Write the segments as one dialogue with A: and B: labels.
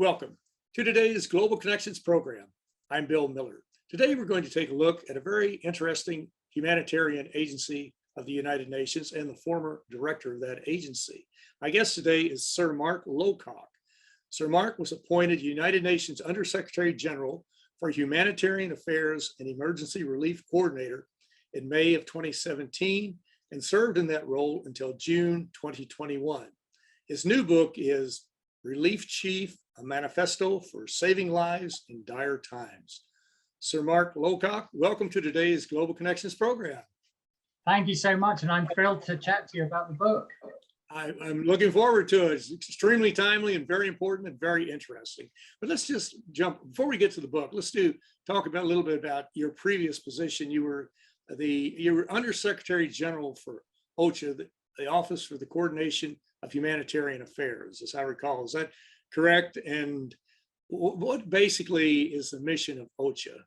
A: Welcome to today's Global Connections program. I'm Bill Miller. Today we're going to take a look at a very interesting humanitarian agency of the United Nations and the former director of that agency. My guest today is Sir Mark Lowcock. Sir Mark was appointed United Nations Undersecretary General for Humanitarian Affairs and Emergency Relief Coordinator in May of 2017 and served in that role until June 2021. His new book is Relief Chief, a Manifesto for Saving Lives in Dire Times. Sir Mark Lowcock, welcome to today's Global Connections program.
B: Thank you so much, and I'm thrilled to chat to you about the book.
A: I'm looking forward to it. It's extremely timely and very important and very interesting. But let's just jump, before we get to the book, let's talk about a little bit about your previous position. You were Undersecretary General for OCHA, the Office for the Coordination of Humanitarian Affairs, as I recall. Is that correct? And what basically is the mission of OCHA?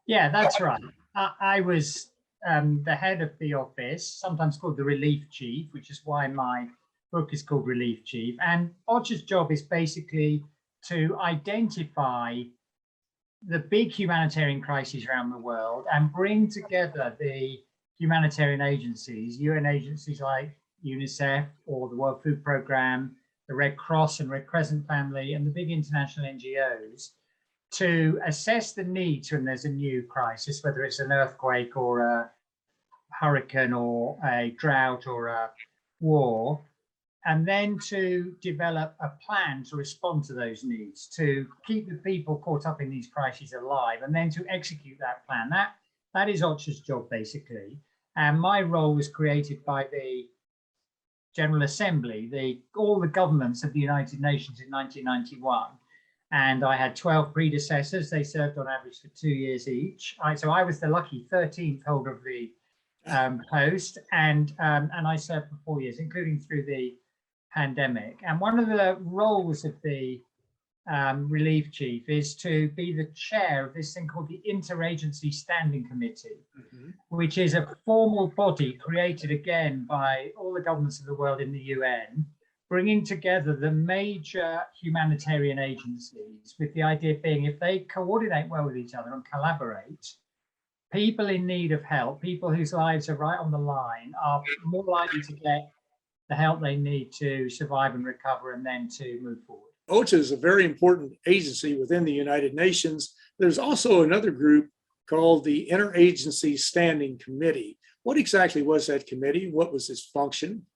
B: Yeah, that's right. I was the head of the office, sometimes called the Relief Chief, which is why my book is called Relief Chief. And OCHA's job is basically to identify the big humanitarian crises around the world and bring together the humanitarian agencies, UN agencies like UNICEF or the World Food Programme, the Red Cross and Red Crescent family, and the big international NGOs to assess the needs when there's a new crisis, whether it's an earthquake or a hurricane or a drought or a war, and then to develop a plan to respond to those needs, to keep the people caught up in these crises alive, and then to execute that plan. That is OCHA's job, basically. And my role was created by the General Assembly, all the governments of the United Nations in 1991. And I had 12 predecessors. They served on average for 2 years each. So I was the lucky 13th holder of the post, and I served for 4 years, including through the pandemic. And one of the roles of the Relief Chief is to be the chair of this thing called the Interagency Standing Committee, which is a formal body created again by all the governments of the world in the UN, bringing together the major humanitarian agencies, with the idea being if they coordinate well with each other and collaborate, people in need of help, people whose lives are right on the line, are more likely to get the help they need to survive and recover and then to move forward.
A: OCHA is a very important agency within the United Nations. There's also another group called the Interagency Standing Committee. What exactly was that committee? What was its function?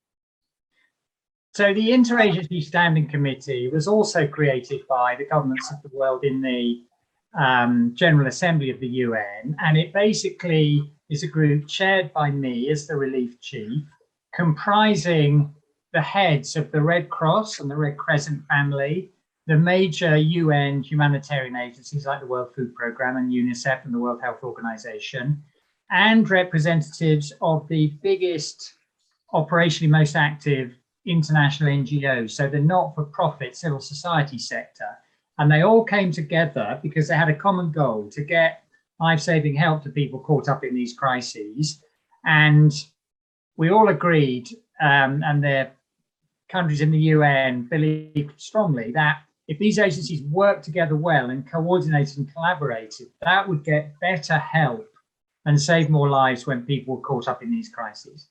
B: So the Interagency Standing Committee was also created by the governments of the world in the General Assembly of the UN. And it basically is a group chaired by me as the Relief Chief, comprising the heads of the Red Cross and the Red Crescent family, the major UN humanitarian agencies like the World Food Programme and UNICEF and the World Health Organization, and representatives of the biggest, operationally most active international NGOs, so the not-for-profit civil society sector. And they all came together because they had a common goal to get life-saving help to people caught up in these crises. And we all agreed, and their countries in the UN believe strongly, that if these agencies work together well and coordinated and collaborated, that would get better help and save more lives when people were caught up in these crises.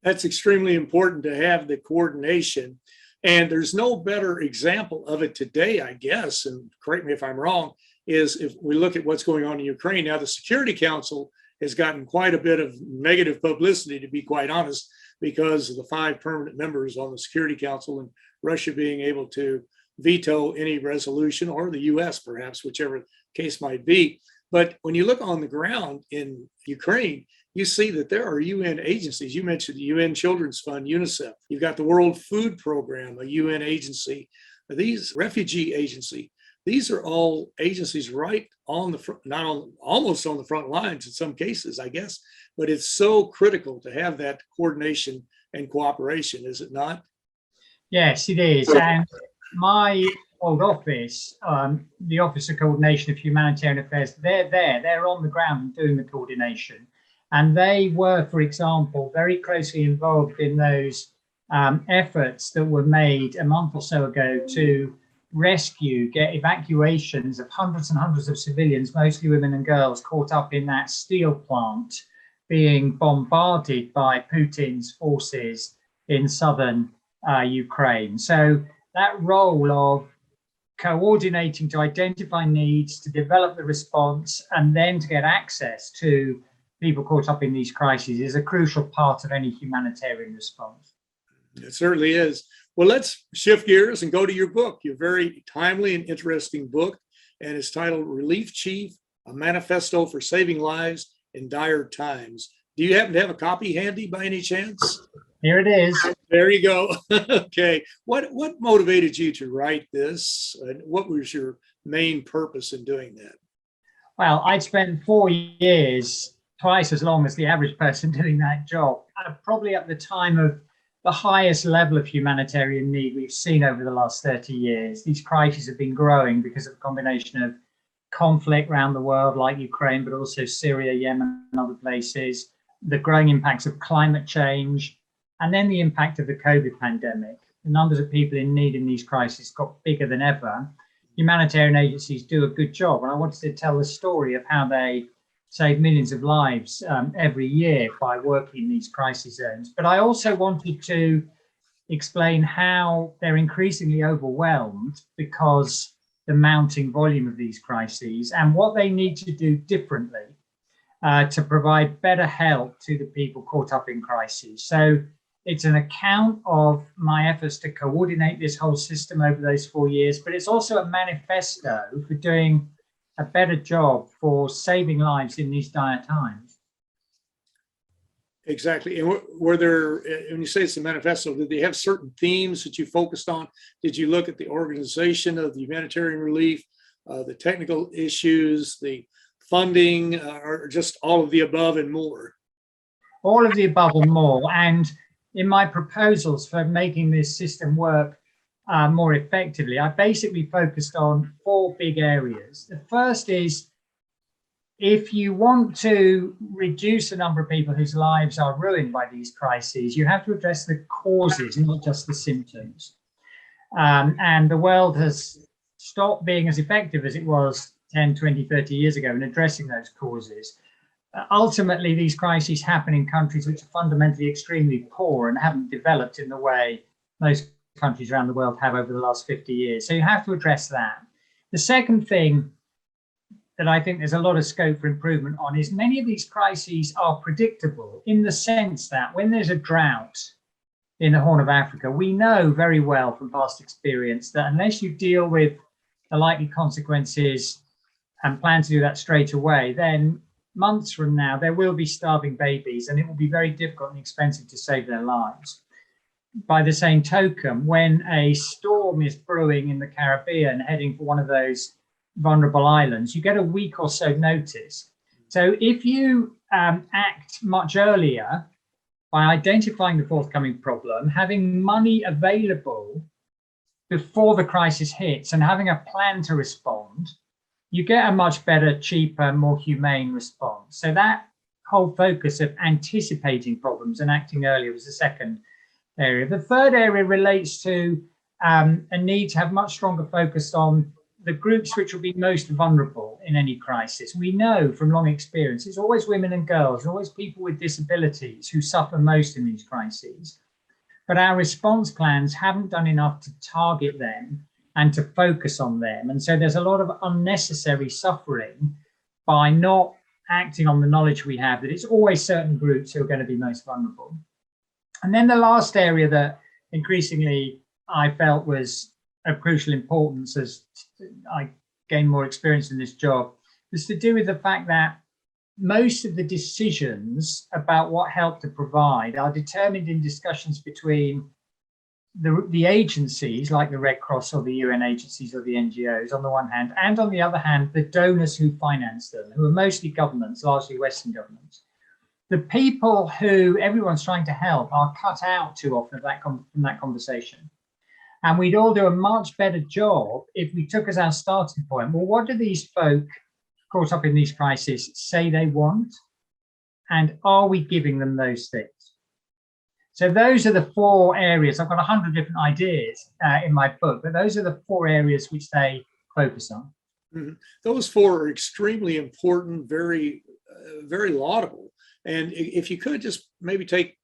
A: That's extremely important to have the coordination. And there's no better example of it today, I guess, and correct me if I'm wrong, is if we look at what's going on in Ukraine. Now, the Security Council has gotten quite a bit of negative publicity, to be quite honest, because of the 5 permanent members on the Security Council and Russia being able to veto any resolution, or the US perhaps, whichever case might be. But when you look on the ground in Ukraine, you see that there are UN agencies. You mentioned the UN Children's Fund, UNICEF. You've got the World Food Programme, a UN agency. These refugee agency, these are all agencies right on the front, almost on the front lines in some cases, I guess. But it's so critical to have that coordination and cooperation, is it not?
B: Yes, it is. And my old office, the Office of Coordination of Humanitarian Affairs, they're on the ground doing the coordination. And they were, for example, very closely involved in those efforts that were made a month or so ago to rescue, get evacuations of hundreds and hundreds of civilians, mostly women and girls, caught up in that steel plant being bombarded by Putin's forces in southern Ukraine. So that role of coordinating to identify needs, to develop the response, and then to get access to people caught up in these crises is a crucial part of any humanitarian response.
A: It certainly is. Well, let's shift gears and go to your book, your very timely and interesting book, and it's titled Relief Chief, a Manifesto for Saving Lives in Dire Times. Do you happen to have a copy handy by any chance?
B: Here it is.
A: There you go. Okay. What motivated you to write this? And what was your main purpose in doing that?
B: Well, I'd spent 4 years, twice as long as the average person doing that job, probably at the time of the highest level of humanitarian need we've seen over the last 30 years. These crises have been growing because of a combination of conflict around the world, like Ukraine, but also Syria, Yemen, and other places, the growing impacts of climate change, and then the impact of the COVID pandemic. The numbers of people in need in these crises got bigger than ever. Humanitarian agencies do a good job, and I wanted to tell the story of how they save millions of lives every year by working in these crisis zones. But I also wanted to explain how they're increasingly overwhelmed because the mounting volume of these crises, and what they need to do differently to provide better help to the people caught up in crises. So it's an account of my efforts to coordinate this whole system over those 4 years, but it's also a manifesto for doing a better job for saving lives in these dire times.
A: Exactly. And were there, when you say it's a manifesto, did they have certain themes that you focused on? Did you look at the organization of the humanitarian relief, the technical issues, the funding, or just all of the above and more?
B: All of the above and more. And in my proposals for making this system work more effectively, I basically focused on 4 big areas. The first is, if you want to reduce the number of people whose lives are ruined by these crises, you have to address the causes, not just the symptoms. And the world has stopped being as effective as it was 10, 20, 30 years ago in addressing those causes. Ultimately, these crises happen in countries which are fundamentally extremely poor and haven't developed in the way most countries around the world have over the last 50 years. So you have to address that. The second thing that I think there's a lot of scope for improvement on is many of these crises are predictable, in the sense that when there's a drought in the Horn of Africa, we know very well from past experience that unless you deal with the likely consequences and plan to do that straight away, then months from now, there will be starving babies, and it will be very difficult and expensive to save their lives. By the same token, when a storm is brewing in the Caribbean, heading for one of those vulnerable islands, you get a week or so notice. So if you act much earlier by identifying the forthcoming problem, having money available before the crisis hits, and having a plan to respond, you get a much better, cheaper, more humane response. So that whole focus of anticipating problems and acting earlier was the second area. The third area relates to a need to have much stronger focus on the groups which will be most vulnerable in any crisis. We know from long experience, it's always women and girls, always people with disabilities who suffer most in these crises. But our response plans haven't done enough to target them and to focus on them. And so there's a lot of unnecessary suffering by not acting on the knowledge we have that it's always certain groups who are going to be most vulnerable. And then the last area that increasingly I felt was of crucial importance as I gained more experience in this job was to do with the fact that most of the decisions about what help to provide are determined in discussions between the agencies like the Red Cross or the UN agencies or the NGOs on the one hand, and on the other hand, the donors who finance them, who are mostly governments, largely Western governments. The people who everyone's trying to help are cut out too often from that conversation. And we'd all do a much better job if we took as our starting point, well, what do these folk caught up in these crises say they want? And are we giving them those things? So those are the 4 areas. I've got 100 different ideas in my book, but those are the 4 areas which they focus on.
A: Mhm. Those 4 are extremely important, very laudable. And if you could just maybe take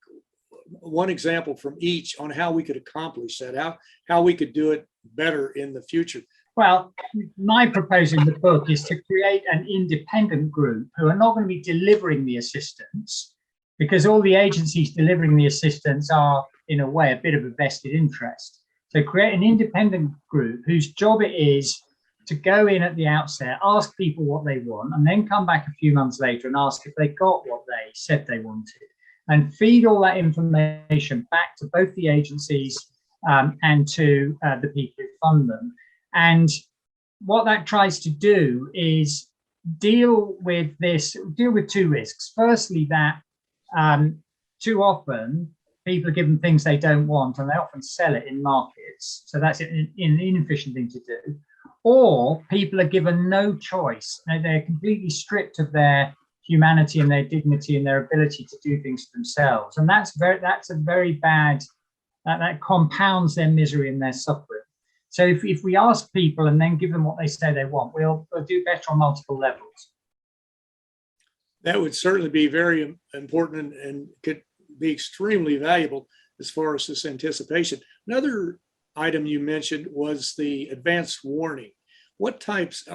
A: one example from each on how we could accomplish that, how we could do it better in the future.
B: Well, my proposal in the book is to create an independent group who are not going to be delivering the assistance, because all the agencies delivering the assistance are, in a way, a bit of a vested interest. So create an independent group whose job it is to go in at the outset, ask people what they want, and then come back a few months later and ask if they got what they said they wanted, and feed all that information back to both the agencies and to the people who fund them. And what that tries to do is deal with 2 risks. Firstly, that too often people are given things they don't want, and they often sell it in markets. So that's an inefficient thing to do. Or people are given no choice. They're completely stripped of their humanity and their dignity and their ability to do things for themselves. And that's a very bad, that compounds their misery and their suffering. So if we ask people and then give them what they say they want, we'll do better on multiple levels.
A: That would certainly be very important and could be extremely valuable as far as this anticipation. Another item you mentioned was the advanced warning. What types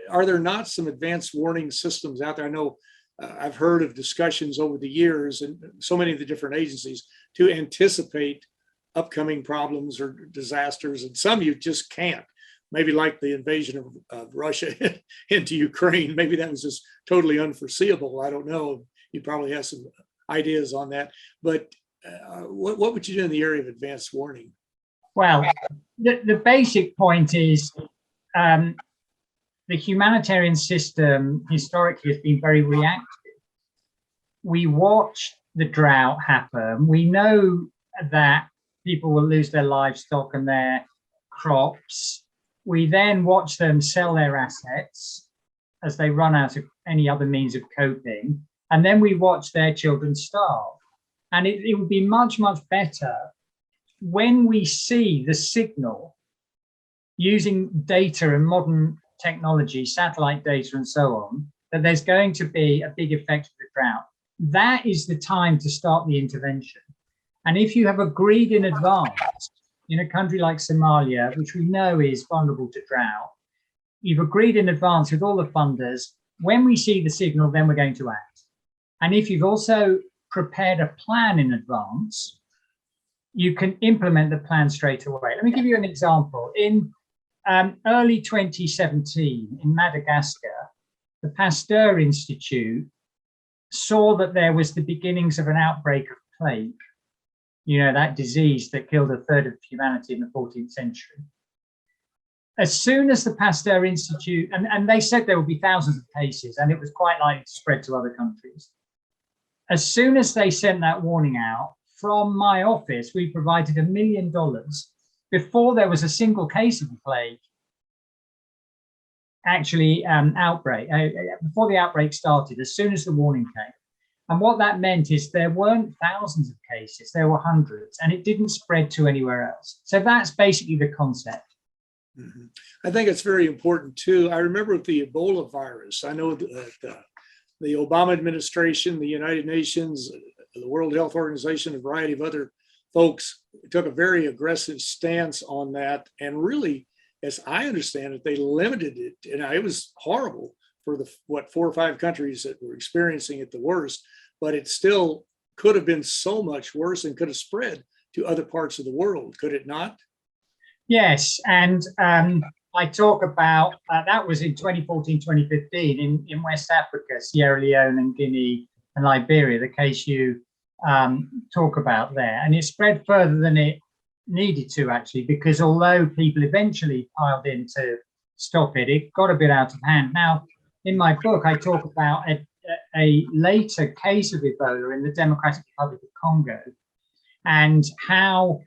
A: are there not some advanced warning systems out there? I know I've heard of discussions over the years and so many of the different agencies to anticipate upcoming problems or disasters, and some you just can't. Maybe like the invasion of Russia into Ukraine, maybe that was just totally unforeseeable. I don't know. You probably have some ideas on that, but what would you do in the area of advanced warning?
B: Well, the basic point is the humanitarian system historically has been very reactive. We watch the drought happen. We know that people will lose their livestock and their crops. We then watch them sell their assets as they run out of any other means of coping. And then we watch their children starve. And it would be much, much better when we see the signal using data and modern technology, satellite data and so on, that there's going to be a big effect of the drought. That is the time to start the intervention. And if you have agreed in advance in a country like Somalia, which we know is vulnerable to drought, you've agreed in advance with all the funders, when we see the signal, then we're going to act. And if you've also prepared a plan in advance, you can implement the plan straight away. Let me give you an example. In early 2017 in Madagascar, the Pasteur Institute saw that there was the beginnings of an outbreak of plague. You know, that disease that killed a third of humanity in the 14th century. As soon as the Pasteur Institute, and they said there would be thousands of cases and it was quite likely to spread to other countries. As soon as they sent that warning out, from my office, we provided $1 million before there was a single case of the plague actually outbreak, before the outbreak started, as soon as the warning came. And what that meant is there weren't thousands of cases, there were hundreds, and it didn't spread to anywhere else. So that's basically the concept.
A: Mm-hmm. I think it's very important too. I remember with the Ebola virus, I know that the Obama administration, the United Nations, the World Health Organization, a variety of other folks took a very aggressive stance on that. And really, as I understand it, they limited it. And it was horrible for the 4 or 5 countries that were experiencing it the worst, but it still could have been so much worse and could have spread to other parts of the world, could it not?
B: Yes, and I talk about, that was in 2014, 2015 in West Africa, Sierra Leone and Guinea and Liberia, the case you talk about there. And it spread further than it needed to, actually, because although people eventually piled in to stop it, it got a bit out of hand. Now, in my book, I talk about a later case of Ebola in the Democratic Republic of Congo and how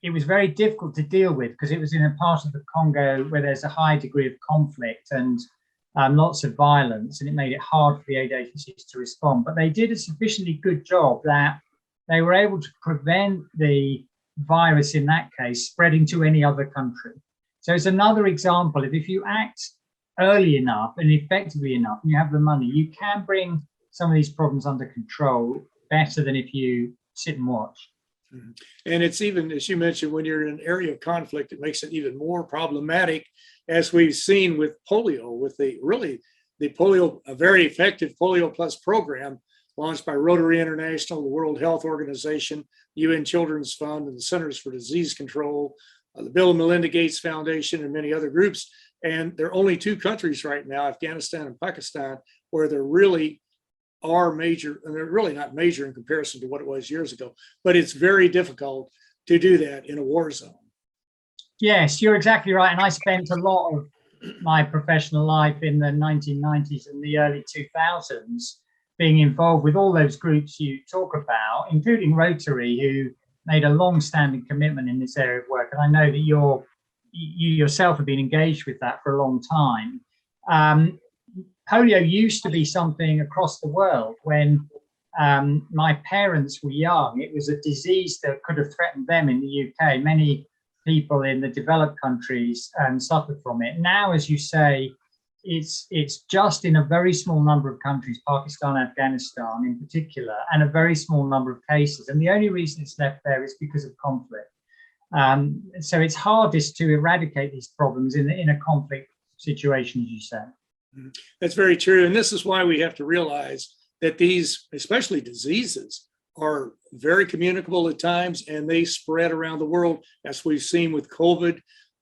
B: it was very difficult to deal with because it was in a part of the Congo where there's a high degree of conflict and lots of violence, and it made it hard for the aid agencies to respond. But they did a sufficiently good job that they were able to prevent the virus in that case spreading to any other country. So it's another example of if you act early enough and effectively enough and you have the money, you can bring some of these problems under control better than if you sit and watch.
A: And it's even, as you mentioned, when you're in an area of conflict, it makes it even more problematic, as we've seen with polio, with the polio, a very effective Polio Plus program launched by Rotary International, the World Health Organization, UN Children's Fund, and the Centers for Disease Control, the Bill and Melinda Gates Foundation, and many other groups. And there are only two countries right now, Afghanistan and Pakistan, where there really are major, and they're really not major in comparison to what it was years ago, but it's very difficult to do that in a war zone.
B: Yes, you're exactly right. And I spent a lot of my professional life in the 1990s and the early 2000s being involved with all those groups you talk about, including Rotary, who made a long-standing commitment in this area of work. And I know that you yourself have been engaged with that for a long time. Polio used to be something across the world when my parents were young. It was a disease that could have threatened them in the UK. Many people in the developed countries suffered from it. Now, as you say, it's just in a very small number of countries, Pakistan, Afghanistan in particular, and a very small number of cases. And the only reason it's left there is because of conflict. So it's hardest to eradicate these problems in a conflict situation, as you say.
A: That's very true. And this is why we have to realize that these, especially diseases, are very communicable at times, and they spread around the world, as we've seen with COVID.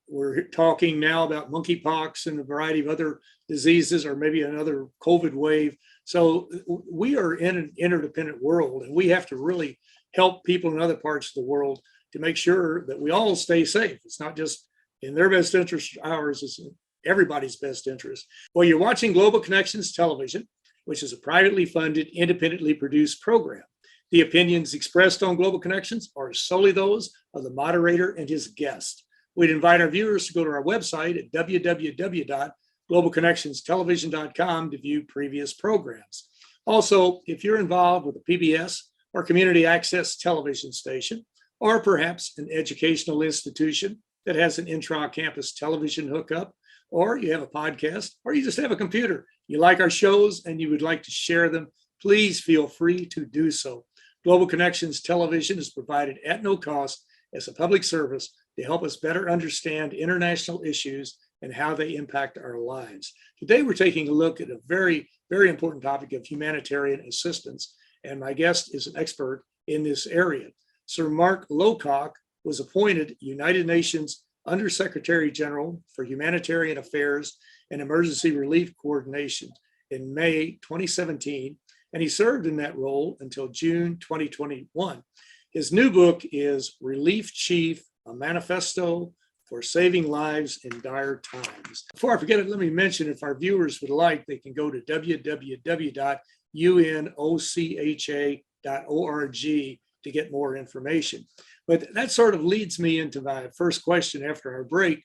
A: We're talking now about monkeypox and a variety of other diseases, or maybe another COVID wave. So we are in an interdependent world, and we have to really help people in other parts of the world to make sure that we all stay safe. It's not just in their best interest, ours is in everybody's best interest. Well, you're watching Global Connections Television, which is a privately funded, independently produced program. The opinions expressed on Global Connections are solely those of the moderator and his guest. We'd invite our viewers to go to our website at www.globalconnectionstelevision.com to view previous programs. Also, if you're involved with a PBS or community access television station, or perhaps an educational institution that has an intra-campus television hookup, or you have a podcast, or you just have a computer, you like our shows and you would like to share them, please feel free to do so. Global Connections Television is provided at no cost as a public service to help us better understand international issues and how they impact our lives. Today, we're taking a look at a very, very important topic of humanitarian assistance, and my guest is an expert in this area. Sir Mark Lowcock was appointed United Nations Undersecretary General for Humanitarian Affairs and Emergency Relief Coordination in May 2017, and he served in that role until June 2021. His new book is Relief Chief, a Manifesto for Saving Lives in Dire Times. Before I forget it, let me mention, if our viewers would like, they can go to www.unocha.org to get more information. But that sort of leads me into my first question after our break.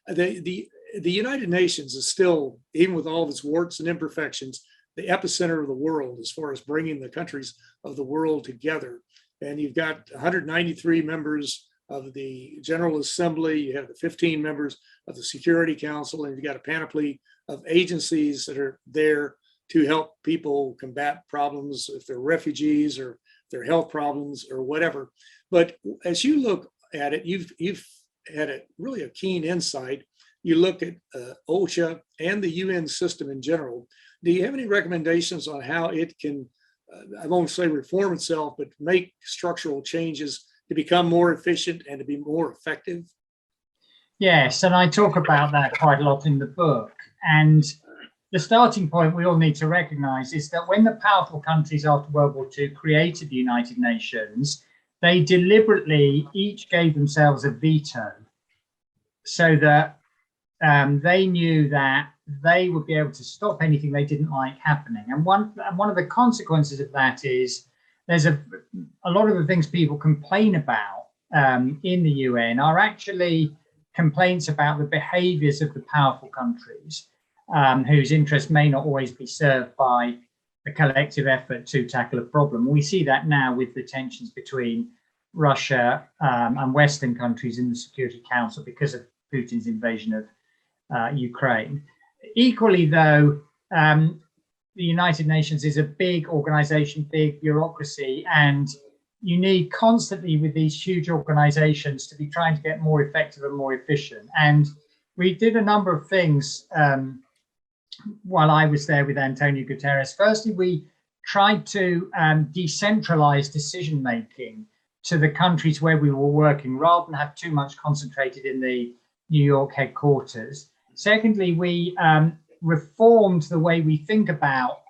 A: The United Nations is still, even with all of its warts and imperfections, the epicenter of the world as far as bringing the countries of the world together. And you've got 193 members of the General Assembly, you have the 15 members of the Security Council, and you've got a panoply of agencies that are there to help people combat problems, if they're refugees or their health problems or whatever. But as you look at it, you've had really a keen insight. You look at OSHA and the UN system in general. Do you have any recommendations on how it can, I won't say reform itself, but make structural changes to become more efficient and to be more effective?
B: Yes, and I talk about that quite a lot in the book. And the starting point we all need to recognize is that when the powerful countries after World War II created the United Nations, they deliberately each gave themselves a veto so that they knew that they would be able to stop anything they didn't like happening. And one of the consequences of that is there's a lot of the things people complain about in the UN are actually complaints about the behaviors of the powerful countries, whose interests may not always be served by a collective effort to tackle a problem. We see that now with the tensions between Russia and Western countries in the Security Council because of Putin's invasion of Ukraine. Equally, though, the United Nations is a big organization, big bureaucracy, and you need constantly with these huge organizations to be trying to get more effective and more efficient. And we did a number of things while I was there with Antonio Guterres. Firstly, we tried to decentralize decision-making to the countries where we were working rather than have too much concentrated in the New York headquarters. Secondly, we reformed the way we think about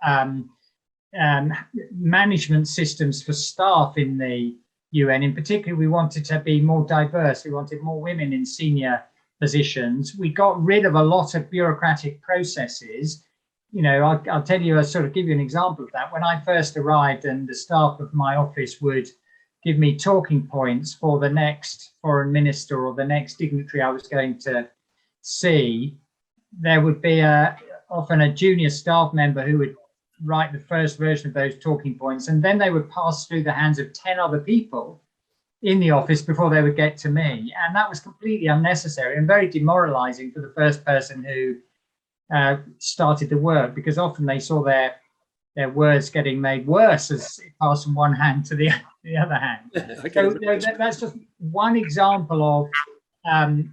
B: management systems for staff in the UN. In particular, we wanted to be more diverse. We wanted more women in senior positions. We got rid of a lot of bureaucratic processes. You know, I'll tell you, I'll sort of give you an example of that. When I first arrived and the staff of my office would give me talking points for the next foreign minister or the next dignitary I was going to see, there would be often a junior staff member who would write the first version of those talking points, and then they would pass through the hands of 10 other people in the office before they would get to me. And that was completely unnecessary and very demoralizing for the first person who started the work, because often they saw their words getting made worse as it passed from one hand to the other hand. So that's just one example of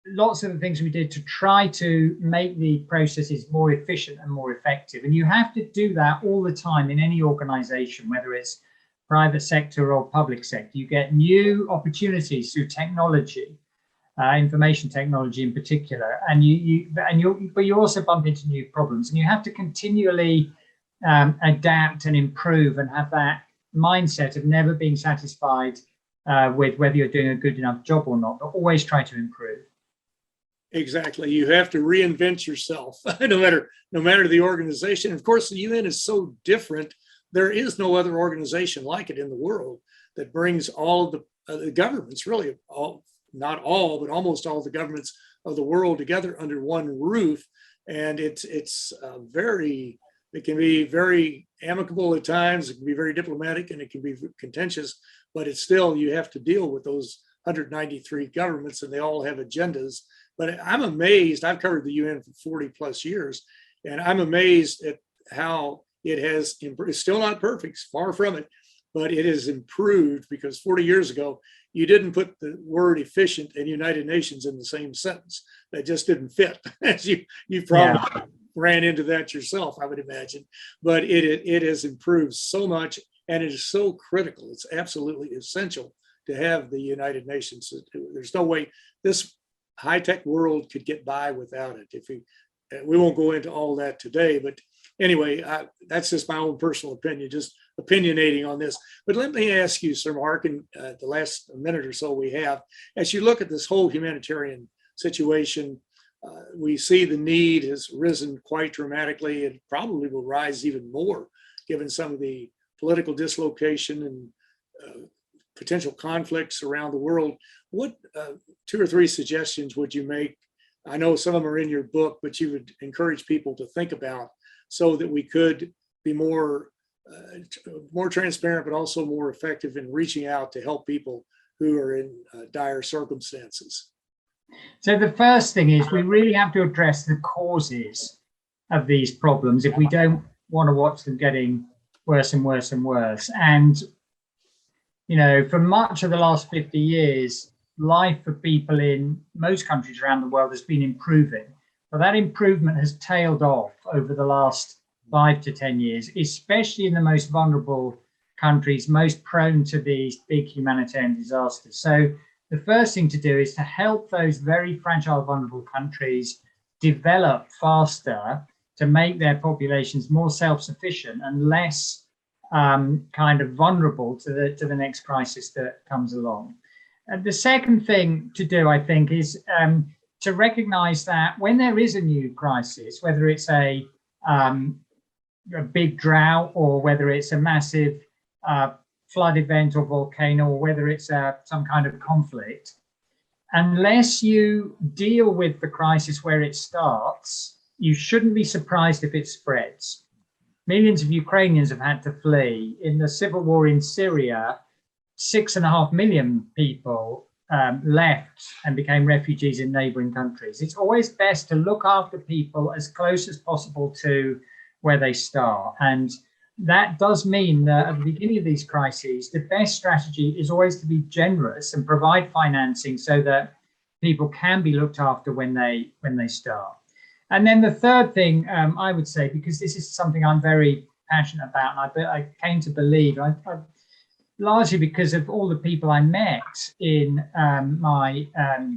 B: lots of the things we did to try to make the processes more efficient and more effective. And you have to do that all the time in any organization, whether it's private sector or public sector. You get new opportunities through technology, information technology in particular, but you also bump into new problems, and you have to continually adapt and improve and have that mindset of never being satisfied with whether you're doing a good enough job or not, but always try to improve.
A: Exactly. You have to reinvent yourself, no matter the organization. Of course, the UN is so different. There is no other organization like it in the world that brings all of the governments, really, not all, but almost all the governments of the world together under one roof. And it can be very amicable at times. It can be very diplomatic, and it can be contentious, but it's still, you have to deal with those 193 governments, and they all have agendas. But I'm amazed. I've covered the UN for 40 plus years, and I'm amazed at how it has improved. It's still not perfect, far from it, but it has improved, because 40 years ago, you didn't put the word efficient and United Nations in the same sentence. That just didn't fit. As you probably ran into that yourself, I would imagine. But it has improved so much, and it is so critical. It's absolutely essential to have the United Nations. There's no way this high-tech world could get by without it. We won't go into all that today, but anyway, that's just my own personal opinion, just opinionating on this. But let me ask you, Sir Mark, in the last minute or so we have, as you look at this whole humanitarian situation, we see the need has risen quite dramatically. It probably will rise even more, given some of the political dislocation and potential conflicts around the world. What 2 or 3 suggestions would you make? I know some of them are in your book, but you would encourage people to think about, so that we could be more transparent, but also more effective in reaching out to help people who are in dire circumstances.
B: So the first thing is, we really have to address the causes of these problems if we don't want to watch them getting worse and worse and worse. And, you know, for much of the last 50 years, life for people in most countries around the world has been improving. But that improvement has tailed off over the last 5 to 10 years, especially in the most vulnerable countries, most prone to these big humanitarian disasters. So the first thing to do is to help those very fragile, vulnerable countries develop faster, to make their populations more self-sufficient and less kind of vulnerable to the next crisis that comes along. The second thing to do, I think, is to recognize that when there is a new crisis, whether it's a big drought, or whether it's a massive flood event or volcano, or whether it's some kind of conflict, unless you deal with the crisis where it starts, you shouldn't be surprised if it spreads. Millions of Ukrainians have had to flee. In the civil war in Syria, 6.5 million people left and became refugees in neighboring countries. It's always best to look after people as close as possible to where they start. And that does mean that at the beginning of these crises, the best strategy is always to be generous and provide financing so that people can be looked after when they start. And then the third thing I would say, because this is something I'm very passionate about, and I came to believe, largely because of all the people I met in my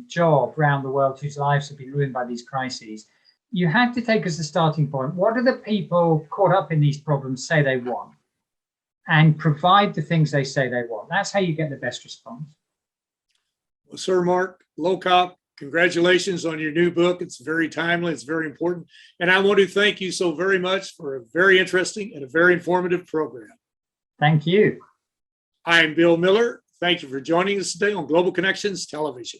B: job around the world whose lives have been ruined by these crises, you have to take as a starting point, what do the people caught up in these problems say they want? And provide the things they say they want. That's how you get the best response.
A: Well, Sir Mark Lowcock, congratulations on your new book. It's very timely. It's very important. And I want to thank you so very much for a very interesting and a very informative program.
B: Thank you.
A: I'm Bill Miller. Thank you for joining us today on Global Connections Television.